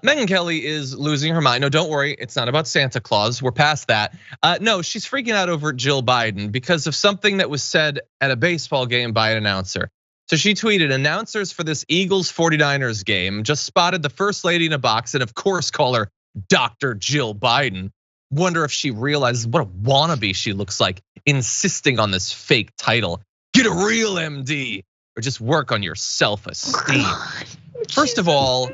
Megyn Kelly is losing her mind. No, don't worry, it's not about Santa Claus. We're past that. No, she's freaking out over Jill Biden because of something that was said at a baseball game by an announcer. So she tweeted, announcers for this Eagles 49ers game just spotted the first lady in a box and of course call her Dr. Jill Biden. Wonder if she realizes what a wannabe she looks like, insisting on this fake title. Get a real MD or just work on your self-esteem. First of all,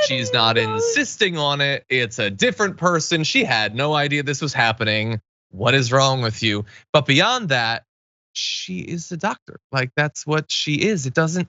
she's not insisting on it. It's a different person. She had no idea this was happening. What is wrong with you? But beyond that, she is a doctor. Like that's what she is. It doesn't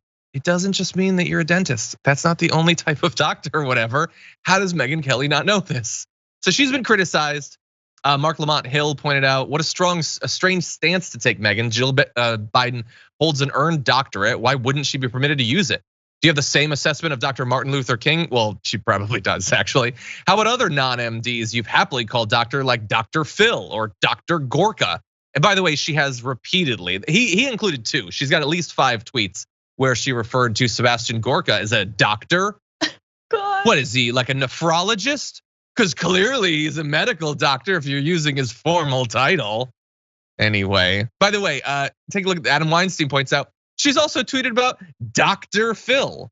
just mean that you're a dentist. That's not the only type of doctor or whatever. How does Megyn Kelly not know this? So she's been criticized. Mark Lamont Hill pointed out, what a strange stance to take, Megyn. Jill Biden holds an earned doctorate. Why wouldn't she be permitted to use it? Do you have the same assessment of Dr. Martin Luther King? Well, she probably does, actually. How about other non-MDs you've happily called doctor, like Dr. Phil or Dr. Gorka? And by the way, she has repeatedly, he included 2. She's got at least 5 tweets where she referred to Sebastian Gorka as a doctor. God. What is he, like a nephrologist? Because clearly he's a medical doctor if you're using his formal title. Anyway, by the way, take a look at Adam Weinstein points out, she's also tweeted about Dr. Phil.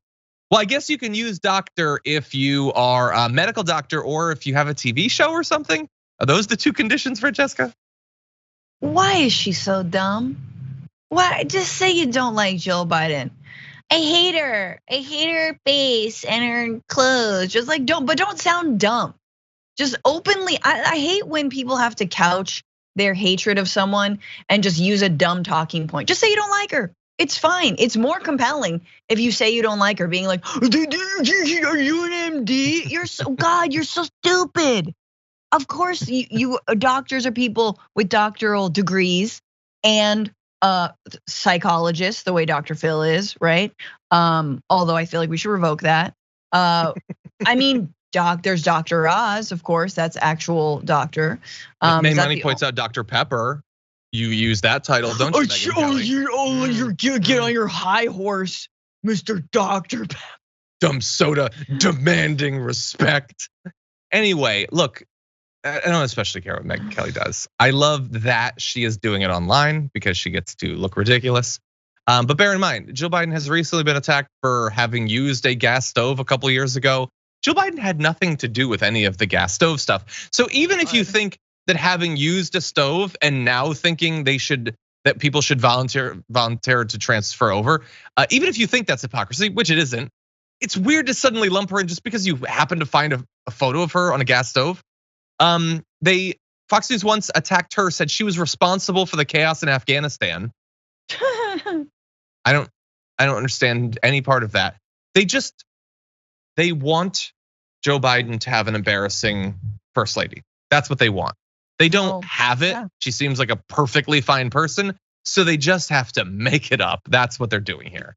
Well, I guess you can use doctor if you are a medical doctor or if you have a TV show or something. Are those the 2 conditions, Francesca? Why is she so dumb? Why? Just say you don't like Jill Biden. I hate her. I hate her face and her clothes. Just like don't sound dumb. Just openly. I hate when people have to couch their hatred of someone and just use a dumb talking point. Just say you don't like her. It's fine. It's more compelling if you say you don't like her, being like, "Are you an MD? You're so stupid." Of course, you doctors are people with doctoral degrees and psychologists, the way Dr. Phil is, right? Although I feel like we should revoke that. I mean, there's Dr. Oz, of course, that's actual doctor. May Money points out Dr. Pepper. You use that title, don't you? You get on your high horse, Mr. Dr. Pepper. Dumb soda demanding respect. Anyway, look, I don't especially care what Megyn Kelly does. I love that she is doing it online because she gets to look ridiculous. But bear in mind, Jill Biden has recently been attacked for having used a gas stove a couple years ago. Jill Biden had nothing to do with any of the gas stove stuff. So even if you think that having used a stove and now thinking that people should volunteer to transfer over, even if you think that's hypocrisy, which it isn't, it's weird to suddenly lump her in just because you happen to find a photo of her on a gas stove. Fox News once attacked her, said she was responsible for the chaos in Afghanistan. I don't understand any part of that. They want Joe Biden to have an embarrassing first lady. That's what they want. They don't have it. Yeah. She seems like a perfectly fine person, so they just have to make it up. That's what they're doing here.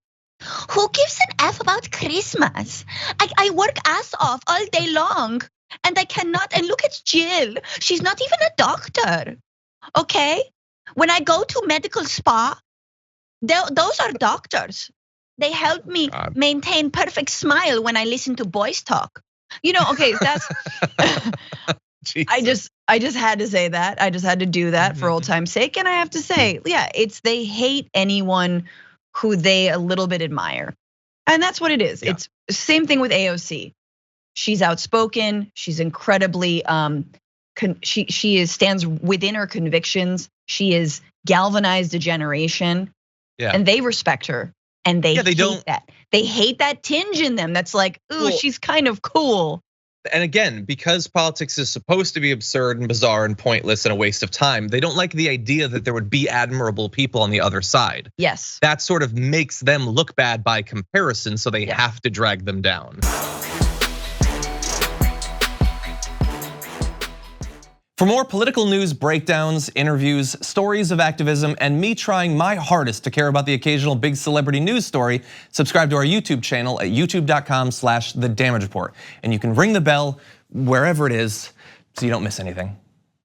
Who gives an F about Christmas? I work ass off all day long. And I cannot, and look at Jill. She's not even a doctor, okay? When I go to medical spa, those are doctors. They help me maintain perfect smile when I listen to boys talk. Okay, that's, I just had to say that. I just had to do that for old time's sake. And I have to say, yeah, they hate anyone who they a little bit admire. And that's what it is. Yeah. It's the same thing with AOC. She's outspoken. She's incredibly, she stands within her convictions. She is galvanized a generation, and they respect her, and they hate that. They hate that tinge in them. That's like, ooh, she's kind of cool. And again, because politics is supposed to be absurd and bizarre and pointless and a waste of time, they don't like the idea that there would be admirable people on the other side. Yes, that sort of makes them look bad by comparison, so they have to drag them down. For more political news breakdowns, interviews, stories of activism, and me trying my hardest to care about the occasional big celebrity news story, subscribe to our YouTube channel at youtube.com/thedamagereport. And you can ring the bell wherever it is so you don't miss anything.